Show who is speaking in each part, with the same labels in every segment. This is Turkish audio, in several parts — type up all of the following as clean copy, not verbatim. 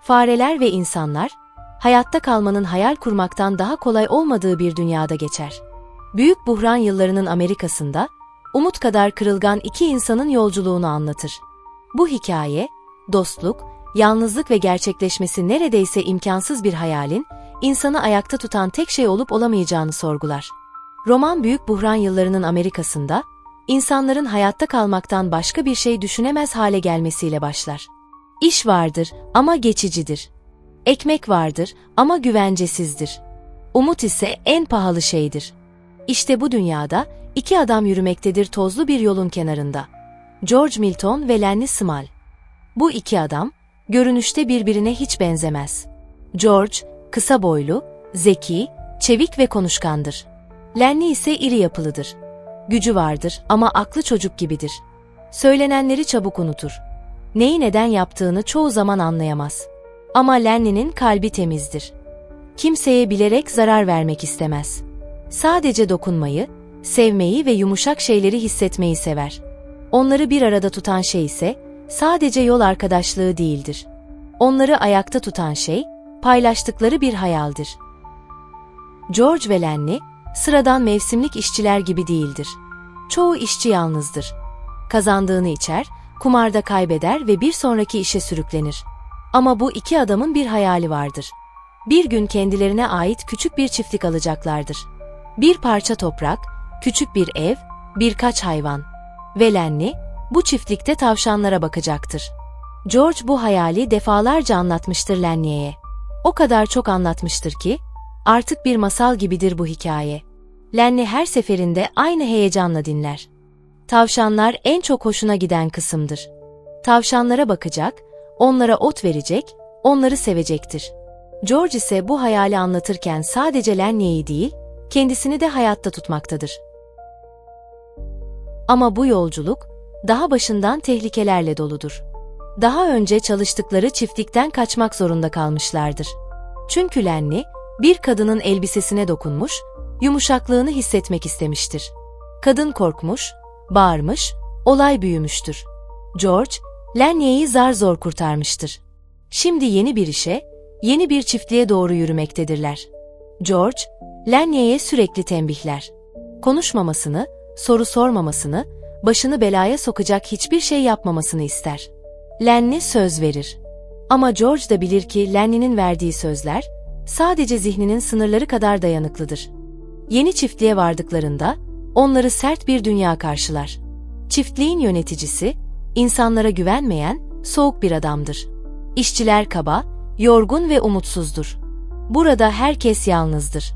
Speaker 1: Fareler ve insanlar, hayatta kalmanın hayal kurmaktan daha kolay olmadığı bir dünyada geçer. Büyük buhran yıllarının Amerika'sında, umut kadar kırılgan iki insanın yolculuğunu anlatır. Bu hikaye, dostluk, yalnızlık ve gerçekleşmesi neredeyse imkansız bir hayalin, insanı ayakta tutan tek şey olup olamayacağını sorgular. Roman büyük buhran yıllarının Amerika'sında, insanların hayatta kalmaktan başka bir şey düşünemez hale gelmesiyle başlar. İş vardır ama geçicidir. Ekmek vardır ama güvencesizdir. Umut ise en pahalı şeydir. İşte bu dünyada iki adam yürümektedir tozlu bir yolun kenarında. George Milton ve Lennie Small. Bu iki adam, görünüşte birbirine hiç benzemez. George, kısa boylu, zeki, çevik ve konuşkandır. Lennie ise iri yapılıdır. Gücü vardır ama aklı çocuk gibidir. Söylenenleri çabuk unutur. Neyi neden yaptığını çoğu zaman anlayamaz. Ama Lennie'nin kalbi temizdir. Kimseye bilerek zarar vermek istemez. Sadece dokunmayı, sevmeyi ve yumuşak şeyleri hissetmeyi sever. Onları bir arada tutan şey ise sadece yol arkadaşlığı değildir. Onları ayakta tutan şey, paylaştıkları bir hayaldir. George ve Lennie, sıradan mevsimlik işçiler gibi değildir. Çoğu işçi yalnızdır. Kazandığını içer, kumarda kaybeder ve bir sonraki işe sürüklenir. Ama bu iki adamın bir hayali vardır. Bir gün kendilerine ait küçük bir çiftlik alacaklardır. Bir parça toprak, küçük bir ev, birkaç hayvan. Ve Lennie, bu çiftlikte tavşanlara bakacaktır. George bu hayali defalarca anlatmıştır Lennie'ye. O kadar çok anlatmıştır ki, artık bir masal gibidir bu hikaye. Lennie her seferinde aynı heyecanla dinler. Tavşanlar en çok hoşuna giden kısımdır. Tavşanlara bakacak, onlara ot verecek, onları sevecektir. George ise bu hayali anlatırken sadece Lennie'yi değil, kendisini de hayatta tutmaktadır. Ama bu yolculuk, daha başından tehlikelerle doludur. Daha önce çalıştıkları çiftlikten kaçmak zorunda kalmışlardır. Çünkü Lennie, bir kadının elbisesine dokunmuş, yumuşaklığını hissetmek istemiştir. Kadın korkmuş, bağırmış, olay büyümüştür. George, Lennie'yi zar zor kurtarmıştır. Şimdi yeni bir işe, yeni bir çiftliğe doğru yürümektedirler. George, Lennie'ye sürekli tembihler. Konuşmamasını, soru sormamasını, başını belaya sokacak hiçbir şey yapmamasını ister. Lennie söz verir. Ama George da bilir ki Lennie'nin verdiği sözler, sadece zihninin sınırları kadar dayanıklıdır. Yeni çiftliğe vardıklarında, onları sert bir dünya karşılar. Çiftliğin yöneticisi, insanlara güvenmeyen, soğuk bir adamdır. İşçiler kaba, yorgun ve umutsuzdur. Burada herkes yalnızdır.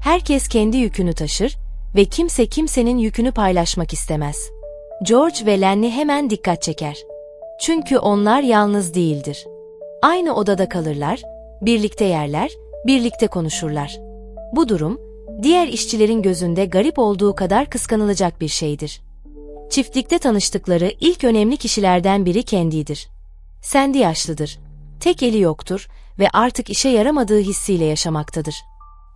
Speaker 1: Herkes kendi yükünü taşır ve kimse kimsenin yükünü paylaşmak istemez. George ve Lennie hemen dikkat çeker. Çünkü onlar yalnız değildir. Aynı odada kalırlar, birlikte yerler, birlikte konuşurlar. Bu durum, diğer işçilerin gözünde garip olduğu kadar kıskanılacak bir şeydir. Çiftlikte tanıştıkları ilk önemli kişilerden biri Candy'dir. Sandy yaşlıdır. Tek eli yoktur ve artık işe yaramadığı hissiyle yaşamaktadır.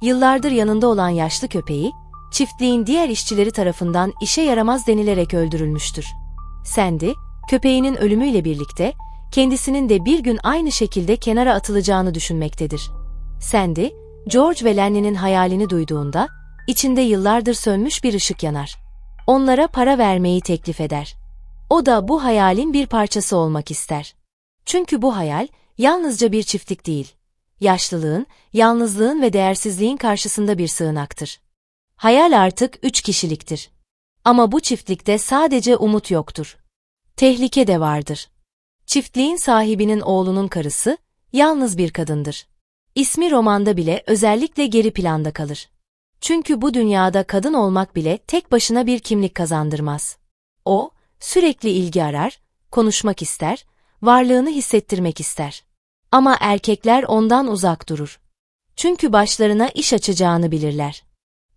Speaker 1: Yıllardır yanında olan yaşlı köpeği, çiftliğin diğer işçileri tarafından işe yaramaz denilerek öldürülmüştür. Sandy, köpeğinin ölümüyle birlikte, kendisinin de bir gün aynı şekilde kenara atılacağını düşünmektedir. Sandy, George ve Lennie'nin hayalini duyduğunda, içinde yıllardır sönmüş bir ışık yanar. Onlara para vermeyi teklif eder. O da bu hayalin bir parçası olmak ister. Çünkü bu hayal, yalnızca bir çiftlik değil, yaşlılığın, yalnızlığın ve değersizliğin karşısında bir sığınaktır. Hayal artık 3 kişiliktir. Ama bu çiftlikte sadece umut yoktur. Tehlike de vardır. Çiftliğin sahibinin oğlunun karısı, yalnız bir kadındır. İsmi romanda bile özellikle geri planda kalır. Çünkü bu dünyada kadın olmak bile tek başına bir kimlik kazandırmaz. O, sürekli ilgi arar, konuşmak ister, varlığını hissettirmek ister. Ama erkekler ondan uzak durur. Çünkü başlarına iş açacağını bilirler.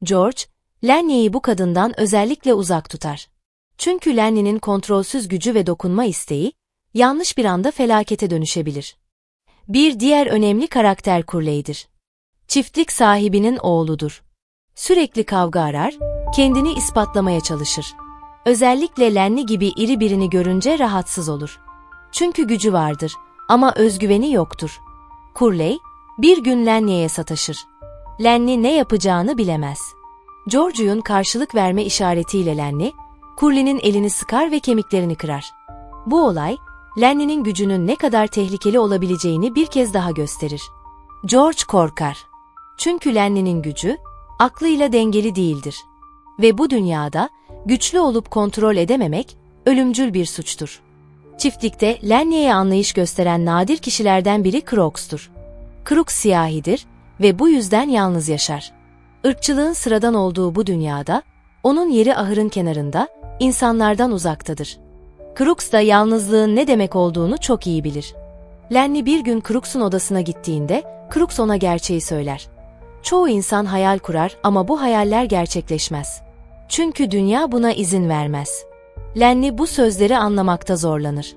Speaker 1: George, Lennie'yi bu kadından özellikle uzak tutar. Çünkü Lennie'nin kontrolsüz gücü ve dokunma isteği, yanlış bir anda felakete dönüşebilir. Bir diğer önemli karakter Curley'dir. Çiftlik sahibinin oğludur. Sürekli kavga arar, kendini ispatlamaya çalışır. Özellikle Lennie gibi iri birini görünce rahatsız olur. Çünkü gücü vardır ama özgüveni yoktur. Curley, bir gün Lennie'ye sataşır. Lennie ne yapacağını bilemez. Georgiou'nun karşılık verme işaretiyle Lennie, Curley'nin elini sıkar ve kemiklerini kırar. Bu olay, Lennie'nin gücünün ne kadar tehlikeli olabileceğini bir kez daha gösterir. George korkar. Çünkü Lennie'nin gücü, aklıyla dengeli değildir. Ve bu dünyada, güçlü olup kontrol edememek, ölümcül bir suçtur. Çiftlikte Lennie'ye anlayış gösteren nadir kişilerden biri Crooks'tur. Crooks siyahidir ve bu yüzden yalnız yaşar. Irkçılığın sıradan olduğu bu dünyada, onun yeri ahırın kenarında, insanlardan uzaktadır. Crooks da yalnızlığın ne demek olduğunu çok iyi bilir. Lennie bir gün Crooks'un odasına gittiğinde, Crooks ona gerçeği söyler. Çoğu insan hayal kurar ama bu hayaller gerçekleşmez. Çünkü dünya buna izin vermez. Lennie bu sözleri anlamakta zorlanır.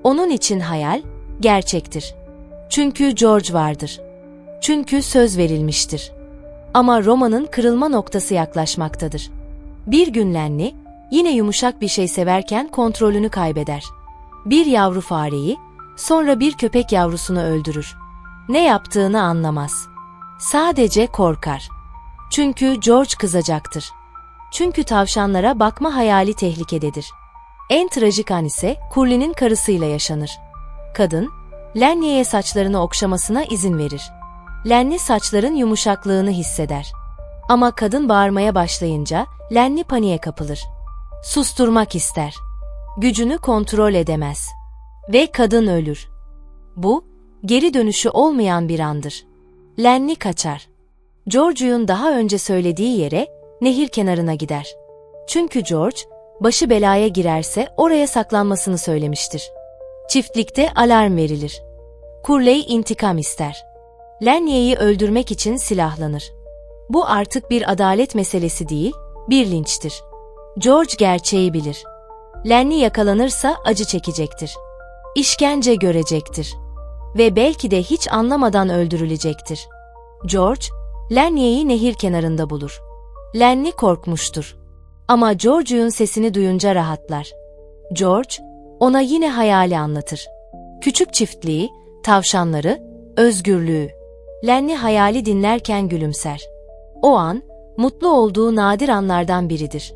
Speaker 1: Onun için hayal, gerçektir. Çünkü George vardır. Çünkü söz verilmiştir. Ama romanın kırılma noktası yaklaşmaktadır. Bir gün Lennie, yine yumuşak bir şey severken kontrolünü kaybeder. Bir yavru fareyi, sonra bir köpek yavrusunu öldürür. Ne yaptığını anlamaz. Sadece korkar. Çünkü George kızacaktır. Çünkü tavşanlara bakma hayali tehlikededir. En trajik an ise Curley'nin karısıyla yaşanır. Kadın, Lennie'ye saçlarını okşamasına izin verir. Lennie saçların yumuşaklığını hisseder. Ama kadın bağırmaya başlayınca Lennie paniğe kapılır. Susturmak ister. Gücünü kontrol edemez. Ve kadın ölür. Bu, geri dönüşü olmayan bir andır. Lennie kaçar. Georgiou'nun daha önce söylediği yere, nehir kenarına gider. Çünkü George, başı belaya girerse oraya saklanmasını söylemiştir. Çiftlikte alarm verilir. Curley intikam ister. Lennie'yi öldürmek için silahlanır. Bu artık bir adalet meselesi değil, bir linçtir. George gerçeği bilir. Lennie yakalanırsa acı çekecektir. İşkence görecektir. Ve belki de hiç anlamadan öldürülecektir. George, Lennie'yi nehir kenarında bulur. Lennie korkmuştur. Ama Georgiou'nun sesini duyunca rahatlar. George, ona yine hayali anlatır. Küçük çiftliği, tavşanları, özgürlüğü. Lennie hayali dinlerken gülümser. O an, mutlu olduğu nadir anlardan biridir.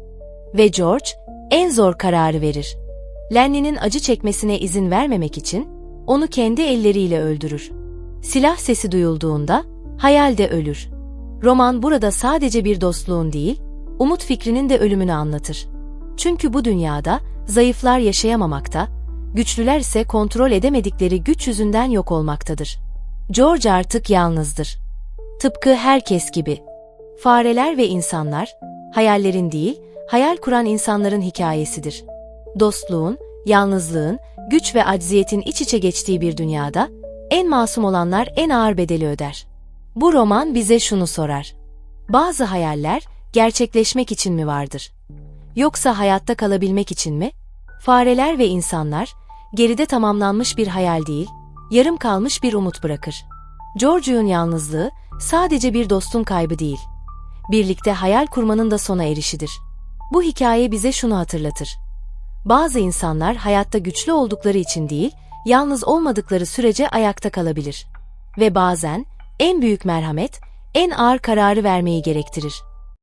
Speaker 1: Ve George, en zor kararı verir. Lennie'nin acı çekmesine izin vermemek için, onu kendi elleriyle öldürür. Silah sesi duyulduğunda, hayal de ölür. Roman burada sadece bir dostluğun değil, umut fikrinin de ölümünü anlatır. Çünkü bu dünyada zayıflar yaşayamamakta, güçlüler ise kontrol edemedikleri güç yüzünden yok olmaktadır. George artık yalnızdır. Tıpkı herkes gibi. Fareler ve insanlar, hayallerin değil, hayal kuran insanların hikayesidir. Dostluğun, yalnızlığın, güç ve acziyetin iç içe geçtiği bir dünyada, en masum olanlar en ağır bedeli öder. Bu roman bize şunu sorar. Bazı hayaller, gerçekleşmek için mi vardır? Yoksa hayatta kalabilmek için mi? Fareler ve insanlar, geride tamamlanmış bir hayal değil, yarım kalmış bir umut bırakır. Georgiou'nun yalnızlığı, sadece bir dostun kaybı değil. Birlikte hayal kurmanın da sona erişidir. Bu hikaye bize şunu hatırlatır. Bazı insanlar hayatta güçlü oldukları için değil, yalnız olmadıkları sürece ayakta kalabilir. Ve bazen, en büyük merhamet, en ağır kararı vermeyi gerektirir.